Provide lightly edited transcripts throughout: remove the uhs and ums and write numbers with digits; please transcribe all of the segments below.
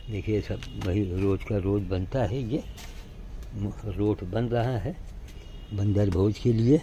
देखिए सब वही रोज का रोज बनता है। ये रोट बन रहा है बंदर भोज के लिए।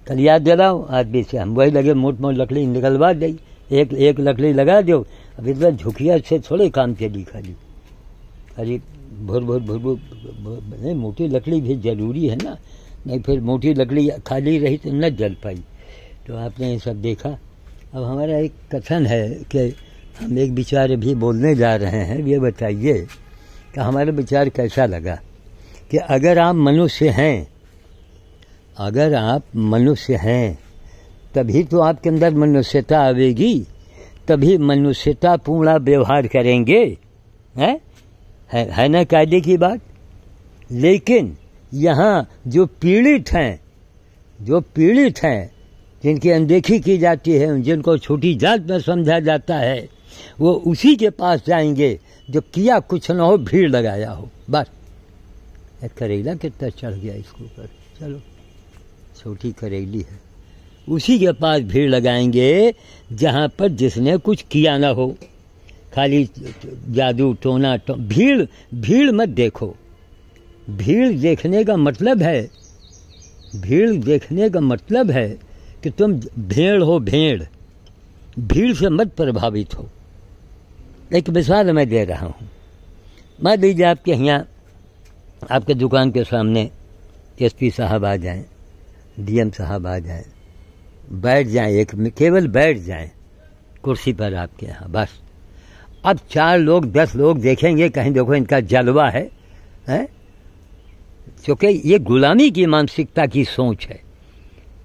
कल याद दिलाओ आदमी से, हम वही लगे मोट मोट लकड़ी निकलवा दी, एक लकड़ी लगा दो। अब इतना झुकिया से थोड़े काम चली खाली। अरे भुर नहीं, मोटी लकड़ी भी ज़रूरी है ना, नहीं फिर मोटी लकड़ी खाली रही तो न जल पाई। तो आपने ये सब देखा। अब हमारा एक कथन है कि हम एक विचार भी बोलने जा रहे हैं। ये बताइए कि हमारा विचार कैसा लगा कि अगर आप मनुष्य हैं, अगर आप मनुष्य हैं तभी तो आपके अंदर मनुष्यता आवेगी, तभी मनुष्यता पूर्ण व्यवहार करेंगे। है ना कायदे की बात। लेकिन यहाँ जो पीड़ित हैं, जिनकी अनदेखी की जाती है, जिनको छोटी जात में समझा जाता है, वो उसी के पास जाएंगे जो किया कुछ न हो, भीड़ लगाया हो। बस करेला कितना चढ़ गया इसके ऊपर, चलो छोटी करेली है, उसी के पास भीड़ लगाएंगे जहाँ पर जिसने कुछ किया ना हो। खाली जादू टोना भीड़ मत देखो। भीड़ देखने का मतलब है कि तुम भेड़ हो, भीड़ से मत प्रभावित हो। एक मिसाल मैं दे रहा हूँ। मान लीजिए आपके यहाँ, आपके दुकान के सामने एसपी साहब आ जाएं, डीएम साहब आ जाएं, बैठ जाएं, केवल बैठ जाएं कुर्सी पर आपके यहाँ। बस अब 4 लोग 10 लोग देखेंगे, कहीं देखो इनका जलवा है, क्योंकि ये गुलामी की मानसिकता की सोच है।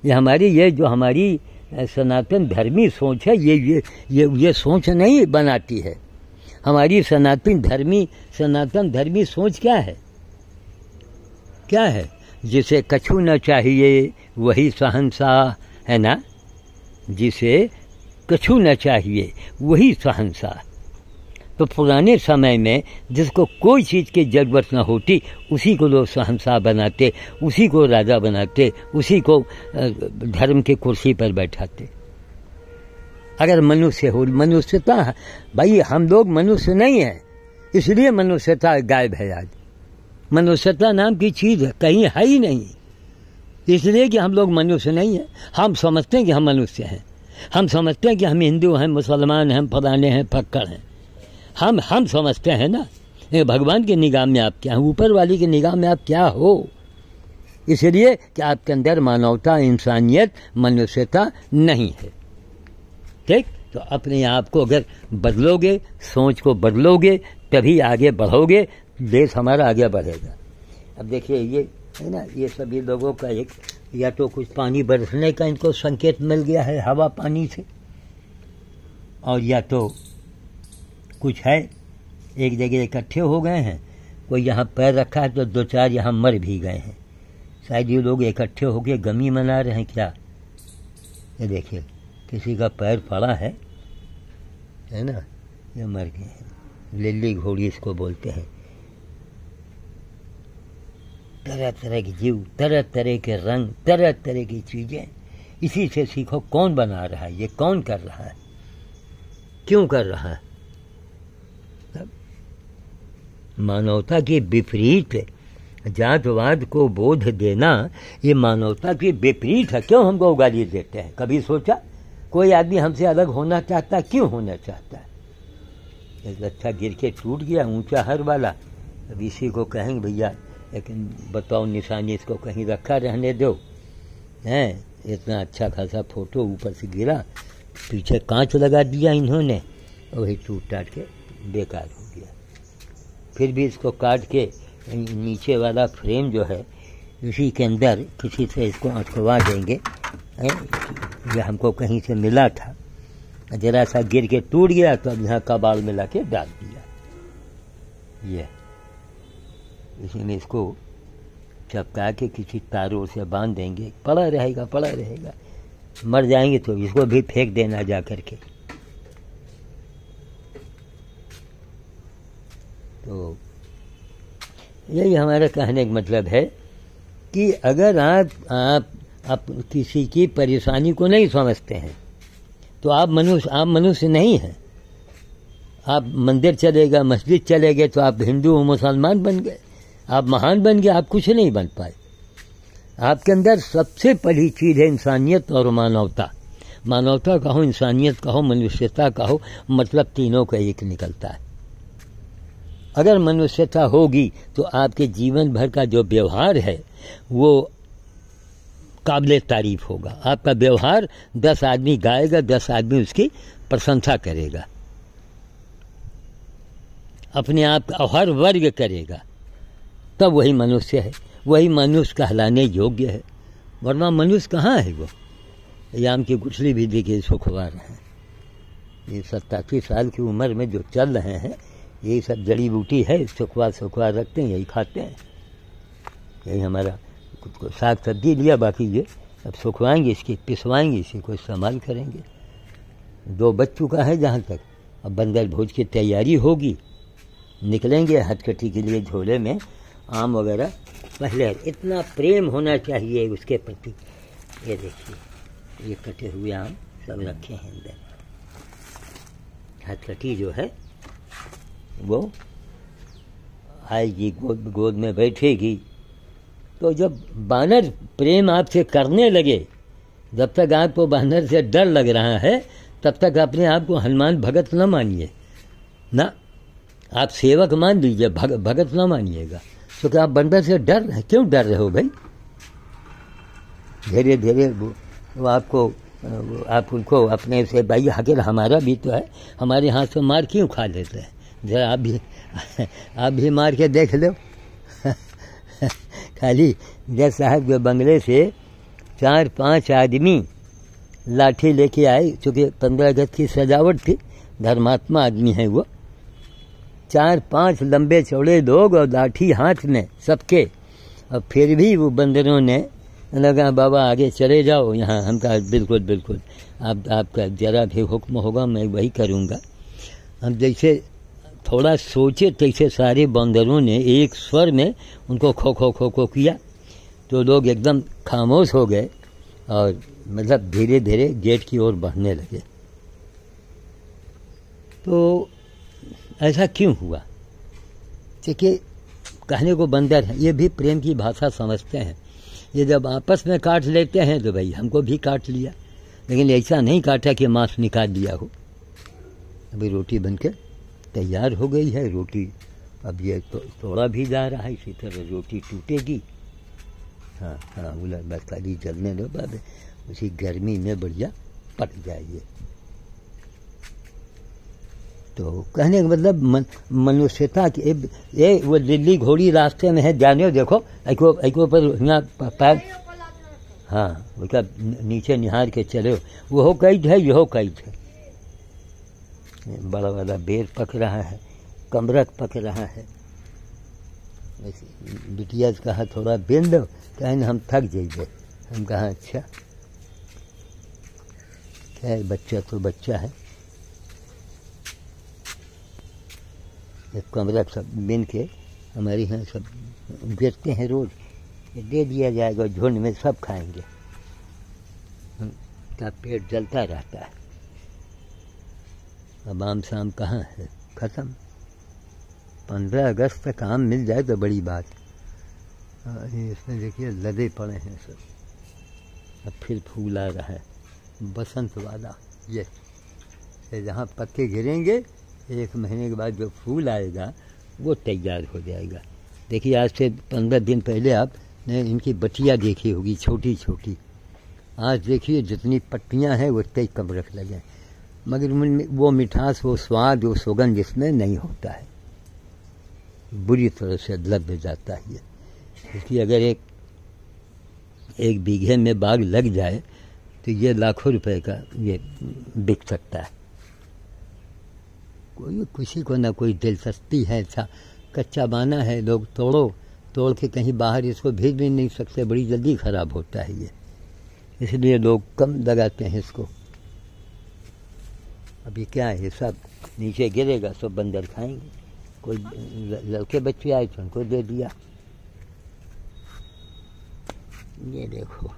ये जो हमारी सनातन धर्मी सोच है, ये सोच नहीं बनाती है। हमारी सनातन धर्मी सोच क्या है? जिसे कछु न चाहिए वही शहंशाह, है ना। जिसे कछु न चाहिए वही शहंशाह। तो पुराने समय में जिसको कोई चीज़ की ज़रूरत न होती, उसी को लोग शहंशाह बनाते, उसी को राजा बनाते, उसी को धर्म की कुर्सी पर बैठाते। अगर मनुष्यता, भाई हम लोग मनुष्य नहीं हैं, इसलिए मनुष्यता गायब है। आज मनुष्यता नाम की चीज़ कहीं है ही नहीं, इसलिए कि हम लोग मनुष्य नहीं हैं। हम समझते हैं कि हम मनुष्य हैं, हम समझते हैं कि हम हिंदू हैं, मुसलमान हैं, फलाने हैं, फक्कड़ हैं। हम समझते हैं ना। भगवान की निगाह में आप क्या हैं, ऊपर वाली की निगाह में आप क्या हो? इसलिए कि आपके अंदर मानवता, इंसानियत, मनुष्यता नहीं है। ठीक, तो अपने आप को अगर बदलोगे, सोच को बदलोगे, तभी आगे बढ़ोगे, देश हमारा आगे बढ़ेगा। अब देखिए ये है ना, ये सभी लोगों का एक या तो कुछ पानी बरसने का इनको संकेत मिल गया है हवा पानी से, और या तो कुछ है, एक जगह इकट्ठे हो गए हैं, कोई यहाँ पैर रखा है तो 2-4 यहाँ मर भी गए हैं। शायद ये लोग इकट्ठे होकर गमी मना रहे हैं क्या। ये देखिए किसी का पैर पड़ा है ना, ये मर गए हैं। लिल्ली घोड़ी इसको बोलते हैं। तरह तरह के जीव, तरह तरह के रंग, तरह तरह की चीज़ें। इसी से सीखो कौन बना रहा है, ये कौन कर रहा है, क्यों कर रहा है। मानवता के विपरीत जातवाद को बोध देना, ये मानवता के विपरीत है। क्यों हमको गाली देते हैं? कभी सोचा कोई आदमी हमसे अलग होना चाहता, क्यों होना चाहता है? अच्छा गिर के टूट गया ऊंचा हर वाला, अब इसी को कहेंगे भैया लेकिन बताओ निशानी इसको कहीं रखा रहने दो, हैं इतना अच्छा खासा फोटो ऊपर से गिरा, पीछे कांच लगा दिया इन्होंने, वही टूट टाट के बेकार हो गया। फिर भी इसको काट के नीचे वाला फ्रेम जो है उसी के अंदर किसी से इसको अटकवा देंगे। यह हमको कहीं से मिला था, जरा सा गिर के टूट गया तो अब यहाँ कबाड़ में ला के डाल दिया। ये इसी में इसको चपका के किसी तारों से बांध देंगे, पड़ा रहेगा। मर जाएंगे तो इसको भी फेंक देना जा करके। तो यही हमारा कहने का मतलब है कि अगर आप किसी की परेशानी को नहीं समझते हैं तो आप मनुष्य नहीं हैं। आप मंदिर चले गए, मस्जिद चले गए तो आप हिंदू मुसलमान बन गए, आप महान बन गए, आप कुछ नहीं बन पाए। आपके अंदर सबसे पहली चीज़ है इंसानियत और मानवता। मानवता कहो, इंसानियत कहो, मनुष्यता कहो, मतलब तीनों का एक निकलता है। अगर मनुष्यता होगी तो आपके जीवन भर का जो व्यवहार है वो काबिल तारीफ होगा। आपका व्यवहार 10 आदमी गाएगा, 10 आदमी उसकी प्रशंसा करेगा, अपने आप का हर वर्ग करेगा, तब वही मनुष्य है, वही मनुष्य कहलाने योग्य है। वरना मनुष्य कहाँ है वो? याम की गुठली भी देखिए सुखवार हैं। ये 87 साल की उम्र में जो चल रहे हैं, यही सब जड़ी बूटी है, सुखवार रखते हैं, यही खाते हैं। यही हमारा कुछ साग सब्जी लिया, बाकी ये अब सुखवाएंगे, इसकी पिसवाएंगे, इसी को इस्तेमाल करेंगे। 2 बज चुका है जहाँ तक, अब बंदर भोज की तैयारी होगी, निकलेंगे हथकटी के लिए झोले में आम वगैरह। पहले इतना प्रेम होना चाहिए उसके प्रति। ये देखिए, ये कटे हुए आम सब रखे हैं अंदर। हथकटी जो है वो आएगी, गोद में बैठेगी, तो जब बानर प्रेम आपसे करने लगे, जब तक आपको बानर से डर लग रहा है तब तक अपने आप को हनुमान भगत न मानिए ना, आप सेवक मान लीजिए, भगत न मानिएगा। तो क्या आप बंदर से डर रहे? क्यों डर रहे हो भाई? धीरे धीरे वो आपको, आप उनको अपने से, भाई आखिर हमारा भी तो है, हमारे हाथ से मार क्यों खा लेते हैं? जरा आप भी मार के देख लो। खाली जज साहब के बंगले से 4-5 आदमी लाठी लेके आए, चूँकि 15 अगस्त की सजावट थी, धर्मात्मा आदमी है वो। 4-5 लंबे चौड़े लोग और लाठी हाथ में सबके, और फिर भी वो बंदरों ने लगा, बाबा आगे चले जाओ, यहाँ हम कहा बिल्कुल बिल्कुल, आपका जरा भी हुक्म होगा मैं वही करूँगा। हम जैसे थोड़ा सोचे तैसे सारे बंदरों ने एक स्वर में उनको खो खो खो खो किया, तो लोग एकदम खामोश हो गए और मतलब धीरे धीरे गेट की ओर बढ़ने लगे। तो ऐसा क्यों हुआ? क्योंकि कहने को बंदर है, ये भी प्रेम की भाषा समझते हैं। ये जब आपस में काट लेते हैं तो भाई हमको भी काट लिया, लेकिन ऐसा नहीं काटा कि मांस निकाल लिया हो। अभी रोटी बनके तैयार हो गई है, रोटी अब ये तो तोड़ा भी जा रहा है, इसी तरह रोटी टूटेगी। हाँ हाँ, बोला बस खाली जलने दो, बाद उसी गर्मी में बढ़िया पक जाइए। तो कहने का मतलब मनुष्यता की ये वो दिल्ली घोड़ी रास्ते में है, जाने देखो एको पर यहाँ पैर, हाँ उसका नीचे निहार के चले, वो हो कैद है, यहो कैद है। बड़ा वाला बेर पक रहा है, कमरक पक रहा है। बिटिया से कहा थोड़ा बेल दो, कहें हम थक जाइए। हम कहा अच्छा, क्या बच्चा तो बच्चा है। एक कमरक सब बिन के हमारे यहाँ सब गिरते हैं रोज, ये दे दिया जाएगा, झुंड में सब खाएंगे, उनका पेट जलता रहता है। अब आम शाम कहाँ है, ख़त्म। 15 अगस्त तक आम मिल जाए तो बड़ी बात। इसमें देखिए लदे पड़े हैं सब। अब फिर फूल आ रहा है बसंत वाला, ये जहाँ पत्ते गिरेंगे 1 महीने के बाद जो फूल आएगा वो तैयार हो जाएगा। देखिए आज से 15 दिन पहले आपने इनकी बटिया देखी होगी, छोटी छोटी। आज देखिए जितनी पट्टियाँ हैं उतने ही कम रख लगे, मगर वो मिठास, वो स्वाद, वो सुगंध इसमें नहीं होता है, बुरी तरह से लग जाता है ये। इसलिए अगर एक बीघे में बाग लग जाए तो ये लाखों रुपए का ये बिक सकता है। कोई किसी को ना कोई दिलचस्पी है, अच्छा कच्चा बाना है, लोग तोड़ के कहीं बाहर इसको भेज भी नहीं सकते, बड़ी जल्दी ख़राब होता है ये, इसलिए लोग कम लगाते हैं इसको। अभी क्या है, सब नीचे गिरेगा, सब बंदर खाएंगे। कोई लड़के बच्चे आए तो उनको दे दिया। ये देखो,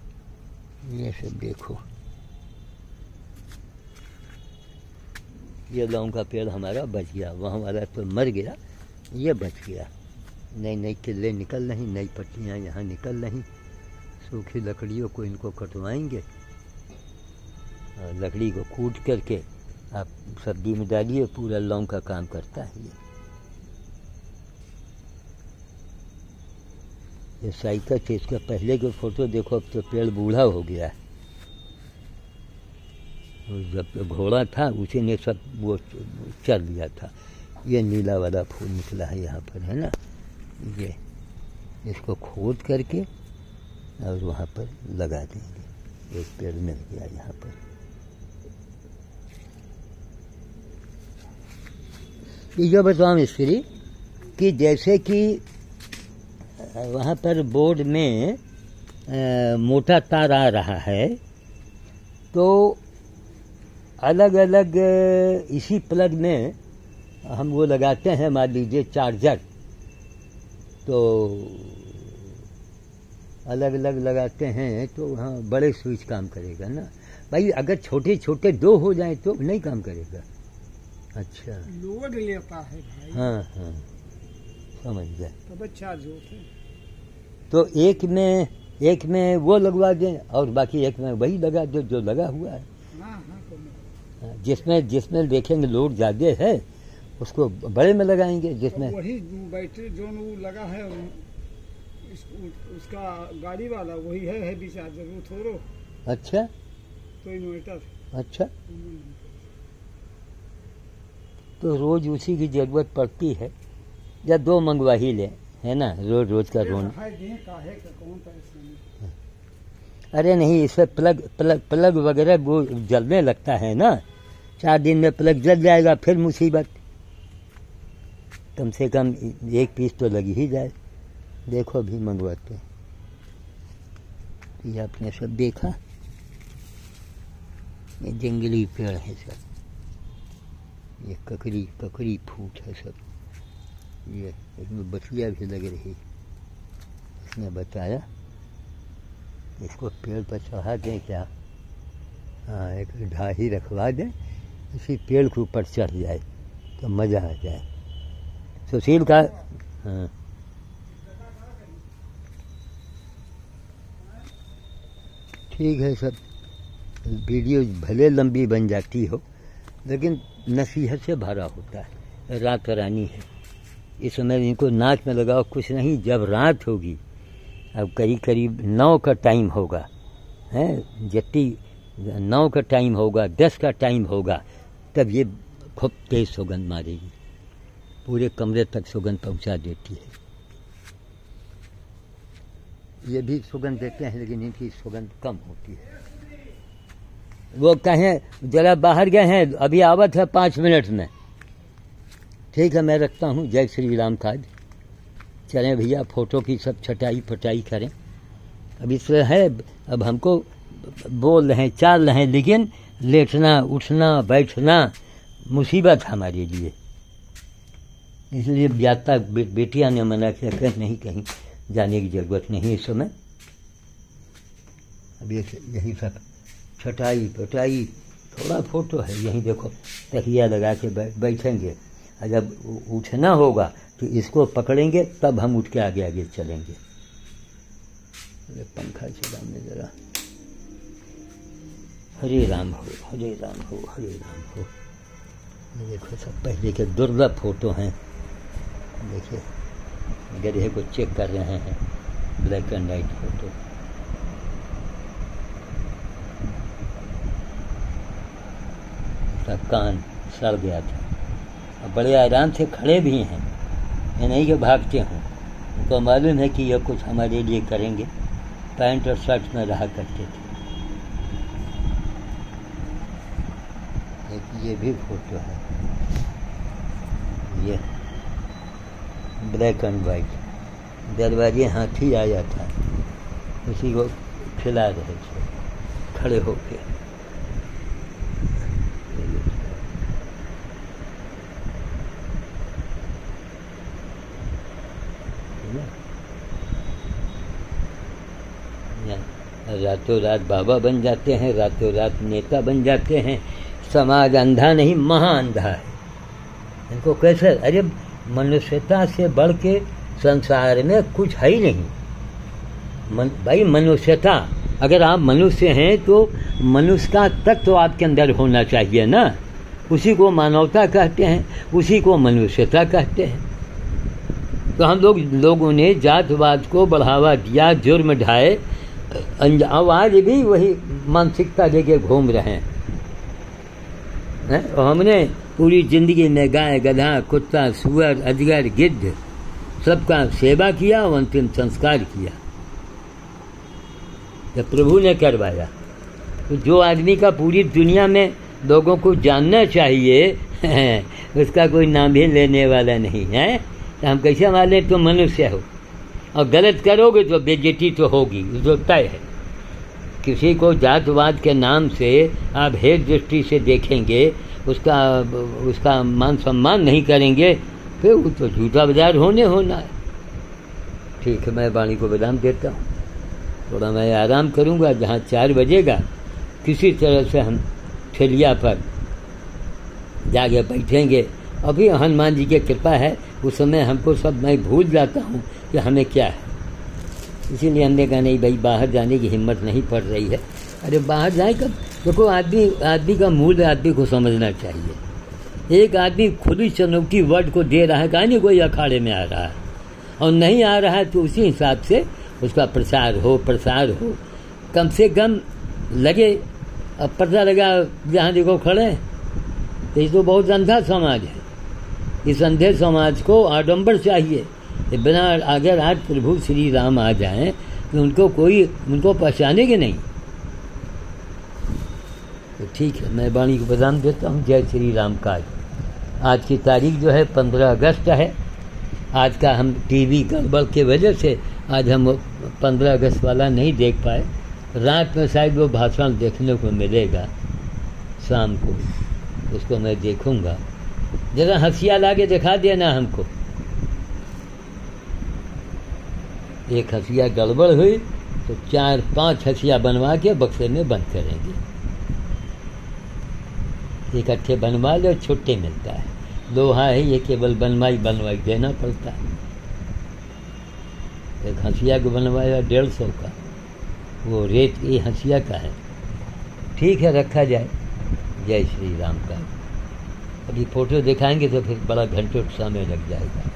ये सब देखो, ये लौंग का पेड़ हमारा बच गया, वहाँ वाला तो मर गया, ये बच गया। नई नई किल्ले निकल रही, नई पट्टियाँ यहाँ निकल रही। सूखी लकड़ियों को इनको कटवाएंगे और लकड़ी को कूट करके आप सब्जी में डालिए, पूरा लौंग का काम करता है ये साइकिल से। इसका पहले की फ़ोटो देखो, अब तो पेड़ बूढ़ा हो गया है। जब घोड़ा था उसी ने सब वो चल दिया था। ये नीला वाला फूल निकला है यहाँ पर, है ना, ये इसको खोद करके और वहाँ पर लगा देंगे। एक पेड़ मिल गया यहाँ पर। ये बताओ मिस्त्री कि जैसे कि वहाँ पर बोर्ड में मोटा तार आ रहा है, तो अलग अलग इसी प्लग में हम वो लगाते हैं, मान लीजिए चार्जर, तो अलग अलग लगाते हैं तो हाँ बड़े स्विच काम करेगा ना भाई। अगर छोटे छोटे दो हो जाए तो नहीं काम करेगा। अच्छा, लोड लेता है भाई। हाँ हाँ, समझ गए। तब चार्ज होते हैं। तो एक में वो लगवा दें और बाकी एक में वही लगा दो जो लगा हुआ है। जिसमें देखेंगे लोड ज़्यादा है उसको बड़े में लगाएंगे। जिसमें वही बैटरी जो लगा है उसका गाड़ी वाला वही है भी चार्जर, वो थोड़ो। अच्छा, तो इन्वर्टर। अच्छा, तो रोज उसी की जरूरत पड़ती है, या दो मंगवा ही ले, है ना, रोज का रोन। अरे नहीं, इससे प्लग वगैरह वो जलने लगता है ना, 4 दिन में प्लग जल जाएगा, फिर मुसीबत। कम से कम एक पीस तो लगी ही जाए। देखो अभी मंगवाते हैं। ये आपने सब देखा, ये जंगली पेड़ है सब, ये ककड़ी फूट है सब। ये इसमें बतिया भी लग रही। इसने बताया इसको पेड़ पर चढ़ा दें क्या? हाँ, एक ढाही रखवा दें, इसी पेड़ के ऊपर चढ़ जाए तो मज़ा आ जाए। सुशील का हाँ, ठीक है सब। वीडियो भले लंबी बन जाती हो लेकिन नसीहत से भरा होता है। रात रानी है, इस समय इनको नाक में लगाओ कुछ नहीं। जब रात होगी, अब करीब 9 का टाइम होगा, हैं, जबकि 9 का टाइम होगा, 10 का टाइम होगा, तब ये खूब तेज सुगंध मारेगी, पूरे कमरे तक सुगंध पहुंचा देती है। ये भी सुगंध देते हैं लेकिन इनकी सुगंध कम होती है। वो कहें जरा बाहर गए हैं, अभी आवत है 5 मिनट में। ठीक है, मैं रखता हूँ। जय श्री राम खाद। चलें भैया, फ़ोटो की सब छटाई फटाई करें। अब इसलिए है, अब हमको बोल रहे हैं, चाल रहे हैं, लेकिन लेटना उठना बैठना मुसीबत हमारे लिए। इसलिए ब्याता बेटियां ने मना किया कि नहीं, कहीं जाने की ज़रूरत नहीं इस समय। अब यही सब छटाई पटाई, थोड़ा फोटो है, यहीं देखो तकिया लगा के बैठेंगे। और जब उठना होगा तो इसको पकड़ेंगे, तब हम उठ के आगे आगे चलेंगे। पंखा चलाने जरा। हरे राम हो, हरे राम हो, हरे राम हो। देखो सब पहले के दुर्लभ फोटो हैं। देखिए गधे को चेक कर रहे हैं, ब्लैक एंड वाइट फोटो। कान सड़ गया था, अब बड़े आराम से खड़े भी हैं, ये नहीं कि भागते हों। उनको मालूम है कि यह कुछ हमारे लिए करेंगे। पैंट और शर्ट में रहा करते थे। एक ये भी फोटो है, ये ब्लैक एंड वाइट। दरवाजे हाथी आया था, उसी को खिला रहे थे खड़े होके। रातों रात बाबा बन जाते हैं, रातों रात नेता बन जाते हैं, समाज अंधा नहीं, महा अंधा है। इनको कैसे, अरे मनुष्यता से बढ़ के संसार में कुछ है ही नहीं। भाई मनुष्यता, अगर आप मनुष्य हैं तो मनुष्य का तत्व तो आपके अंदर होना चाहिए ना। उसी को मानवता कहते हैं, उसी को मनुष्यता कहते हैं। तो हम लोगों ने जातवाद को बढ़ावा दिया, जुर्म ढाए, अब आज भी वही मानसिकता लेके घूम रहे हैं। और हमने पूरी जिंदगी में गाय, गधा, कुत्ता, सुअर, अजगर, गिद्ध सबका सेवा किया और अंतिम संस्कार किया, तो प्रभु ने करवाया। तो जो आदमी का पूरी दुनिया में लोगों को जानना चाहिए उसका कोई नाम भी लेने वाला नहीं है, तो हम कैसे माने तो मनुष्य हो। और गलत करोगे तो बेइज्जती तो होगी, जो तय है। किसी को जातवाद के नाम से आप हेय दृष्टि से देखेंगे, उसका मान सम्मान नहीं करेंगे, फिर वो तो झूठा बाजार होना है। ठीक है, मैं वाणी को विराम देता हूँ, थोड़ा मैं आराम करूँगा। जहाँ 4 बजेगा किसी तरह से हम ठेलिया पर जाके बैठेंगे। अभी हनुमान जी की कृपा है, उस समय हमको सब मैं भूल जाता हूँ कि हमें क्या है। इसीलिए हमने कहा नहीं भाई, बाहर जाने की हिम्मत नहीं पड़ रही है। अरे बाहर जाए कब? देखो, आदमी का मूल आदमी को समझना चाहिए। एक आदमी खुली चुनौती वर्ड को दे रहा है, कहीं नहीं कोई अखाड़े में आ रहा है, और नहीं आ रहा है तो उसी हिसाब से उसका प्रसार हो। कम से कम लगे, अब पता लगा जहाँ देखो खड़े, तो ये तो बहुत अंधा समाज है। इस अंधे समाज को आडंबर चाहिए। बिना अगर आज प्रभु श्री राम आ जाएं तो उनको पहचानेंगे नहीं। तो ठीक है, मैं वाणी को विराम देता हूँ। जय श्री राम का। आज की तारीख जो है 15 अगस्त है। आज का हम टीवी गड़बड़ के वजह से आज हम 15 अगस्त वाला नहीं देख पाए। रात में शायद वो भाषण देखने को मिलेगा, शाम को उसको मैं देखूंगा। जरा हंसिया ला के दिखा देना हमको। एक हंसिया गड़बड़ हुई तो 4-5 हंसिया बनवा के बक्से में बंद करेंगे। इकट्ठे बनवा लो, छुट्टी मिलता है। लोहा है ये, केवल बनवाई देना पड़ता है। एक हंसिया को बनवाया 150 का, वो रेत की हंसिया का है। ठीक है, रखा जाए। जय श्री राम का। अभी फोटो दिखाएंगे तो फिर बड़ा घंटों समय लग जाएगा।